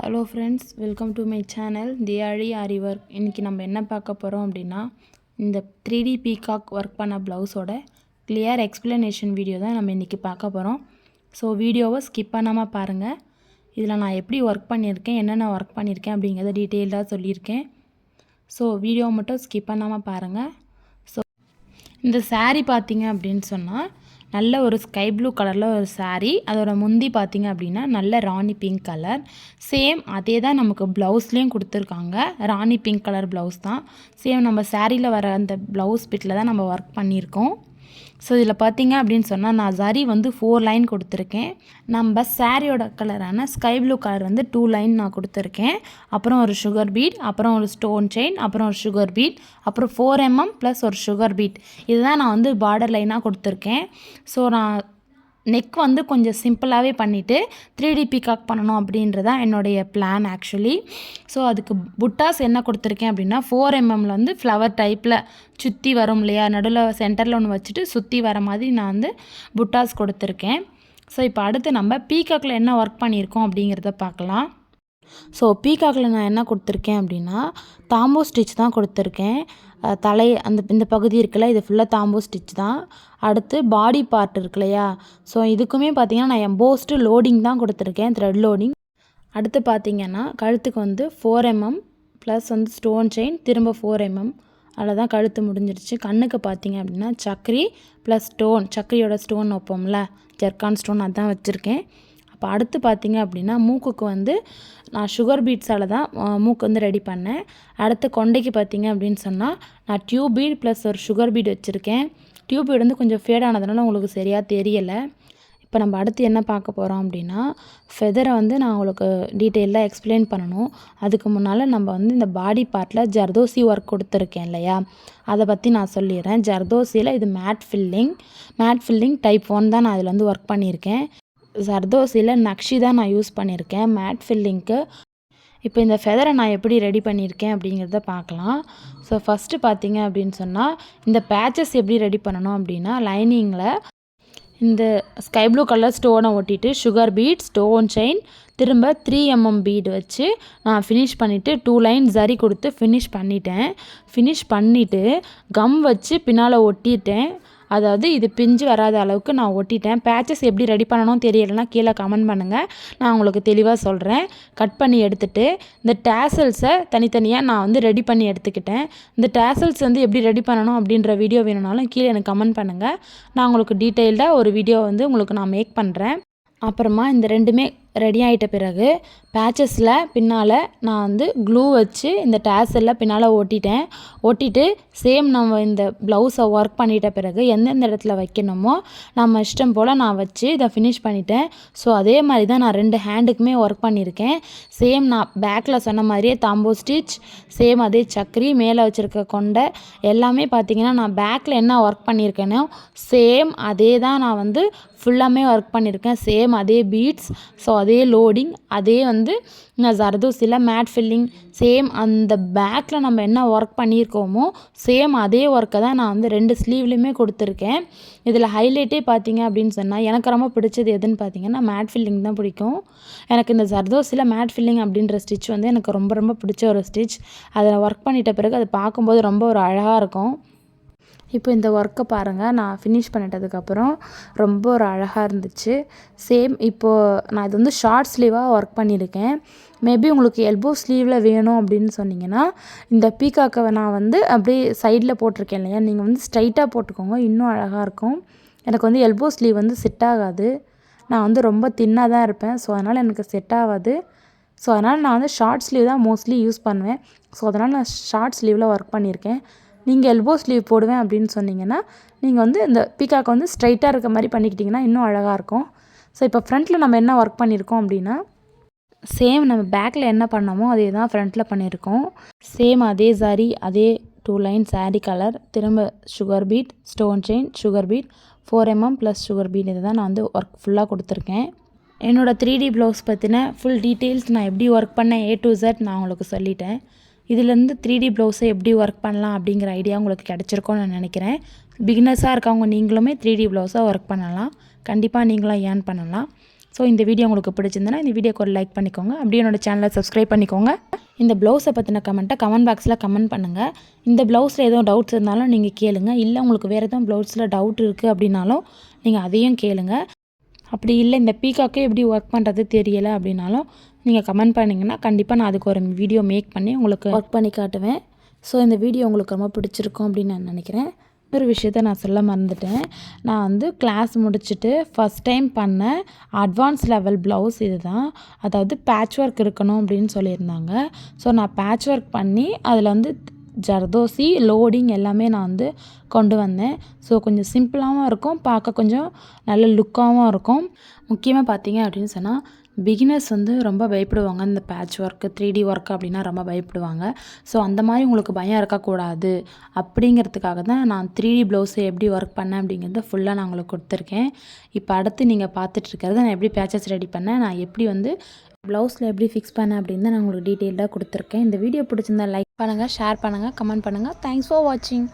Hello friends, welcome to my channel the aari work. இன்றைக்கி நம்ம என்ன பார்க்க போகிறோம் அப்படின்னா, இந்த 3D பீகாக் ஒர்க் பண்ண ப்ளவுஸோட கிளியர் எக்ஸ்ப்ளனேஷன் வீடியோ தான் நம்ம இன்றைக்கி பார்க்க போகிறோம். ஸோ வீடியோவை ஸ்கிப் பண்ணாமல் பாருங்கள். இதில் நான் எப்படி ஒர்க் பண்ணியிருக்கேன், என்னென்ன ஒர்க் பண்ணியிருக்கேன் அப்படிங்கிறத டீட்டெயில்டாக சொல்லியிருக்கேன். ஸோ வீடியோவை மட்டும் ஸ்கிப் பண்ணாமல் பாருங்கள். ஸோ இந்த saree பார்த்திங்க அப்படின்னு சொன்னால் நல்ல ஒரு ஸ்கை ப்ளூ கலரில் ஒரு saree. அதோட முந்தி பார்த்திங்க அப்படின்னா நல்ல ராணி பிங்க் கலர். சேம் அதே தான் நமக்கு ப்ளவுஸ்லேயும் கொடுத்துருக்காங்க. ராணி பிங்க் கலர் ப்ளவுஸ் தான். சேம் நம்ம சாரியில் வர அந்த ப்ளவுஸ் பிட்டில் தான் நம்ம ஒர்க் பண்ணியிருக்கோம். ஸோ இதில் பார்த்திங்க அப்படின்னு சொன்னால் நான் ஜரி வந்து 4 லைன் கொடுத்துருக்கேன். நம்ம சாரியோட கலரான ஸ்கை ப்ளூ கலர் வந்து 2 லைன் நான் கொடுத்துருக்கேன். அப்புறம் ஒரு சுகர் பீட், அப்புறம் ஒரு ஸ்டோன் செயின், அப்புறம் ஒரு சுகர் பீட், அப்புறம் 4 mm ப்ளஸ் ஒரு சுகர் பீட். இதுதான் நான் வந்து பார்டர் லைனாக கொடுத்துருக்கேன். ஸோ நான் நெக் வந்து கொஞ்சம் சிம்பிளாகவே பண்ணிவிட்டு 3D பீகாக் பண்ணணும் அப்படின்றதான் என்னுடைய பிளான் ஆக்சுவலி. ஸோ அதுக்கு புட்டாஸ் என்ன கொடுத்துருக்கேன் அப்படின்னா 4 mmல வந்து ஃப்ளவர் டைப்பில் சுற்றி வரும் இல்லையா, நடுவில் சென்டரில் ஒன்று வச்சுட்டு சுற்றி வர மாதிரி நான் வந்து புட்டாஸ் கொடுத்துருக்கேன். ஸோ இப்போ அடுத்து நம்ம பீகாக்கில் என்ன ஒர்க் பண்ணியிருக்கோம் அப்படிங்கிறத பார்க்கலாம். ஸோ பீகாக்கில் நான் என்ன கொடுத்துருக்கேன் அப்படின்னா தாம்போ ஸ்டிச் தான் கொடுத்துருக்கேன். இந்த பகுதி இருக்குல்ல, இது ஃபுல்லாக தாம்போ ஸ்டிச் தான். அடுத்து பாடி பார்ட் இருக்கு இல்லையா, ஸோ இதுக்குமே பார்த்திங்கன்னா நான் எம்போஸ்டு லோடிங் தான் கொடுத்துருக்கேன், த்ரெட் லோடிங். அடுத்து பார்த்திங்கன்னா கழுத்துக்கு வந்து 4 mm ப்ளஸ் வந்து ஸ்டோன் செயின், திரும்ப 4 mm. அதில் தான் கழுத்து முடிஞ்சிருச்சு. கண்ணுக்கு பார்த்திங்க அப்படின்னா சக்கரி ப்ளஸ் ஸ்டோன், சக்கரியோட ஸ்டோன் வைப்போம்ல, ஜர்கான் ஸ்டோன், அதுதான் வச்சுருக்கேன். அப்போ அடுத்து பார்த்திங்க அப்படின்னா மூக்குக்கு வந்து நான் சுகர் பீட்ஸால் தான் மூக்கு வந்து ரெடி பண்ணேன். அடுத்து கொண்டைக்கு பார்த்திங்க அப்படின்னு சொன்னால் நான் டியூப் பீட் ப்ளஸ் ஒரு சுகர் பீட் வச்சுருக்கேன். டியூப் பீட் வந்து கொஞ்சம் ஃபேட் ஆனதுனால உங்களுக்கு சரியாக தெரியலை. இப்போ நம்ம அடுத்து என்ன பார்க்க போகிறோம் அப்படின்னா ஃபெதரை வந்து நான் உங்களுக்கு டீட்டெயிலாக எக்ஸ்பிளைன் பண்ணணும். அதுக்கு முன்னால் நம்ம வந்து இந்த பாடி பார்ட்டில் ஜர்தோசி ஒர்க் கொடுத்துருக்கேன் இல்லையா, அதை பற்றி நான் சொல்லிடுறேன். ஜர்தோசியில் இது மேட் ஃபில்லிங் டைப் 1 தான் நான் அதில் வந்து ஒர்க் பண்ணியிருக்கேன். ஜர்தோசியில் நக்ஷி தான் நான் யூஸ் பண்ணியிருக்கேன் மேட் ஃபில்லிங்க்கு. இப்போ இந்த ஃபெதரை நான் எப்படி ரெடி பண்ணியிருக்கேன் அப்படிங்கிறத பார்க்கலாம். ஸோ ஃபஸ்ட்டு பார்த்திங்க அப்படின்னு சொன்னால் இந்த பேச்சஸ் எப்படி ரெடி பண்ணணும் அப்படின்னா, லைனிங்கில் இந்த ஸ்கை ப்ளூ கலர் ஸ்டோனை ஒட்டிட்டு சுகர் பீட், ஸ்டோன் செயின், திரும்ப 3 mm பீடு வச்சு நான் ஃபினிஷ் பண்ணிவிட்டு 2 லைன் ஜரி கொடுத்து ஃபினிஷ் பண்ணிவிட்டு கம் வச்சு பின்னால் ஒட்டிட்டேன். அதாவது இது பிஞ்சு வராத அளவுக்கு நான் ஒட்டிட்டேன். பேச்சஸ் எப்படி ரெடி பண்ணணும் தெரியலைன்னா கீழே கமெண்ட் பண்ணுங்கள், நான் உங்களுக்கு தெளிவாக சொல்கிறேன். கட் பண்ணி எடுத்துகிட்டு இந்த டேசல்ஸை தனித்தனியாக நான் வந்து ரெடி பண்ணி எடுத்துக்கிட்டேன். இந்த டேசல்ஸ் வந்து எப்படி ரெடி பண்ணணும் அப்படின்ற வீடியோ வேணும்னாலும் கீழே எனக்கு கமெண்ட் பண்ணுங்கள். நான் உங்களுக்கு டீட்டெயில்டாக ஒரு வீடியோ வந்து உங்களுக்கு நான் மேக் பண்ணுறேன். அப்புறமா இந்த ரெண்டுமே ரெடி ஆகிட்ட பிறகு பேச்சஸில் பின்னால் நான் வந்து க்ளூ வச்சு இந்த டேசலில் பின்னால் ஒட்டிட்டு சேம் நம்ம இந்த ப்ளவுஸை ஒர்க் பண்ணிட்ட பிறகு எந்தெந்த இடத்துல வைக்கணுமோ நம்ம இஷ்டம் போல் நான் வச்சு இதை ஃபினிஷ் பண்ணிட்டேன். ஸோ அதே மாதிரி தான் நான் 2 ஹேண்டுக்குமே ஒர்க் பண்ணியிருக்கேன். சேம் நான் பேக்கில் சொன்ன மாதிரியே தாம்போ ஸ்டிச், சேம் அதே சக்கரி, மேலே வச்சுருக்க கொண்டை எல்லாமே பார்த்திங்கன்னா நான் பேக்கில் என்ன ஒர்க் பண்ணியிருக்கேனோ சேம் அதே தான் நான் வந்து ஃபுல்லாமே ஒர்க் பண்ணியிருக்கேன். சேம் அதே பீட்ஸ், ஸோ அதே லோடிங், அதே வந்து நான் ஜர்தோசியில் மேட் ஃபில்லிங், சேம் அந்த பேக்கில் நம்ம என்ன ஒர்க் பண்ணியிருக்கோமோ சேம் அதே ஒர்க்கை தான் நான் வந்து 2 ஸ்லீவ்லேயுமே கொடுத்துருக்கேன். இதில் ஹைலைட்டே பார்த்திங்க அப்படின்னு சொன்னால் எனக்கு ரொம்ப பிடிச்சது எதுன்னு பார்த்திங்கன்னா மேட் ஃபில்லிங் தான் பிடிக்கும். எனக்கு இந்த ஜர்தோசியில் மேட் ஃபில்லிங் அப்படின்ற ஸ்டிச் வந்து எனக்கு ரொம்ப ரொம்ப பிடிச்ச ஒரு ஸ்டிச். அதில் ஒர்க் பண்ணிட்ட பிறகு அது பார்க்கும்போது ரொம்ப ஒரு அழகாக இருக்கும். இப்போ இந்த ஒர்க்கை பாருங்கள், நான் ஃபினிஷ் பண்ணிட்டதுக்கப்புறம் ரொம்ப ஒரு அழகாக இருந்துச்சு. சேம் இப்போது நான் இது வந்து ஷார்ட் ஸ்லீவாக ஒர்க் பண்ணியிருக்கேன். மேபி உங்களுக்கு எல்போ ஸ்லீவில் வேணும் அப்படின்னு சொன்னிங்கன்னா இந்த பீகாக்கை நான் வந்து அப்படியே சைடில் போட்டிருக்கேன் இல்லையா, நீங்கள் வந்து ஸ்ட்ரைட்டாக போட்டுக்கோங்க, இன்னும் அழகாக இருக்கும். எனக்கு வந்து எல்போ ஸ்லீவ் வந்து செட் ஆகாது, நான் வந்து ரொம்ப தின்னாக தான் இருப்பேன். ஸோ அதனால் எனக்கு செட் ஆகாது. ஸோ அதனால் நான் வந்து ஷார்ட் ஸ்லீவ் தான் மோஸ்ட்லி யூஸ் பண்ணுவேன். ஸோ அதனால் நான் ஷார்ட் ஸ்லீவில் ஒர்க் பண்ணியிருக்கேன். நீங்கள் எல்போ ஸ்லீவ் போடுவேன் அப்படின்னு சொன்னிங்கன்னா நீங்கள் வந்து இந்த பீகாக்கை வந்து ஸ்ட்ரைட்டாக இருக்க மாதிரி பண்ணிக்கிட்டிங்கன்னா இன்னும் அழகாக இருக்கும். ஸோ இப்போ ஃப்ரண்ட்டில் நம்ம என்ன ஒர்க் பண்ணியிருக்கோம் அப்படின்னா சேம் நம்ம பேக்கில் என்ன பண்ணோமோ அதே தான் ஃப்ரண்ட்டில் பண்ணியிருக்கோம். சேம் அதே சாரி, அதே 2 லைன் சாரீ கலர், திரும்ப sugar beat, stone chain, sugar beat, 4 mm plus sugar beat, இதை தான் நான் வந்து ஒர்க் ஃபுல்லாக கொடுத்துருக்கேன். என்னோடய 3D ப்ளவுஸ் பற்றின ஃபுல் டீட்டெயில்ஸ் நான் எப்படி ஒர்க் பண்ணேன் A to Z நான் உங்களுக்கு சொல்லிட்டேன். இதிலேருந்து 3D ப்ளவுஸை எப்படி ஒர்க் பண்ணலாம் அப்படிங்கிற ஐடியா உங்களுக்கு கிடச்சிருக்கோன்னு நான் நினைக்கிறேன். பிகினர்ஸாக இருக்கவங்க நீங்களுமே 3D ப்ளவுஸாக ஒர்க் பண்ணலாம், கண்டிப்பாக நீங்களும் ஏர்ன் பண்ணலாம். ஸோ இந்த வீடியோ உங்களுக்கு பிடிச்சிருந்தனா இந்த வீடியோக்கு ஒரு லைக் பண்ணிக்கோங்க. அப்படியே என்னோட சேனலை சப்ஸ்கிரைப் பண்ணிக்கோங்க. இந்த ப்ளவுஸை பற்றின கமெண்ட் பாக்ஸில் கமெண்ட் பண்ணுங்கள். இந்த ப்ளவுஸில் எதுவும் டவுட்ஸ் இருந்தாலும் நீங்கள் கேளுங்க. இல்லை உங்களுக்கு வேறு எதுவும் ப்ளவுஸில் டவுட் இருக்குது அப்படின்னாலும் நீங்கள் அதையும் கேளுங்க. அப்படி இல்லை இந்த பீகாக்கே எப்படி ஒர்க் பண்ணுறது தெரியலை அப்படின்னாலும் நீங்கள் கமெண்ட் பண்ணிங்கன்னா கண்டிப்பாக நான் அதுக்கு ஒரு வீடியோ மேக் பண்ணி உங்களுக்கு ஒர்க் பண்ணி காட்டுவேன். ஸோ இந்த வீடியோ உங்களுக்கு ரொம்ப பிடிச்சிருக்கும் அப்படின்னு நான் நினைக்கிறேன். ஒரு விஷயத்த நான் சொல்ல மறந்துட்டேன். நான் வந்து கிளாஸ் முடிச்சுட்டு ஃபஸ்ட் டைம் பண்ண அட்வான்ஸ் லெவல் ப்ளவுஸ் இது தான். அதாவது பேட்ச் ஒர்க் இருக்கணும் அப்படின்னு சொல்லியிருந்தாங்க. ஸோ நான் பேட்ச் ஒர்க் பண்ணி அதில் வந்து ஜர்தோசி லோடிங் எல்லாமே நான் வந்து கொண்டு வந்தேன். ஸோ கொஞ்சம் சிம்பிளாகவும் இருக்கும், பார்க்க கொஞ்சம் நல்ல லுக்காகவும் இருக்கும். முக்கியமாக பார்த்தீங்க அப்படின்னு சொன்னால் பிகினர்ஸ் வந்து ரொம்ப பயப்படுவாங்க. இந்த பேட்ச் ஒர்க்கு 3D ஒர்க் அப்படின்னா ரொம்ப பயப்படுவாங்க. ஸோ அந்த மாதிரி உங்களுக்கு பயம் இருக்கக்கூடாது அப்படிங்கிறதுக்காக தான் நான் 3D ப்ளவுஸை எப்படி ஒர்க் பண்ணேன் அப்படிங்கிறத ஃபுல்லாக நான் உங்களுக்கு கொடுத்துருக்கேன். இப்போ அடுத்து நீங்கள் பார்த்துட்ருக்கிறது நான் எப்படி பேச்சஸ் ரெடி பண்ணேன், நான் எப்படி வந்து ப்ளவுஸில் எப்படி ஃபிக்ஸ் பண்ணேன் அப்படின்னு தான் நான் உங்களுக்கு டீட்டெயிலாக கொடுத்துருக்கேன். இந்த வீடியோ பிடிச்சிருந்தா லைக் பண்ணுங்கள், ஷேர் பண்ணுங்கள், கமெண்ட் பண்ணுங்கள். தேங்க்ஸ் ஃபார் வாட்சிங்.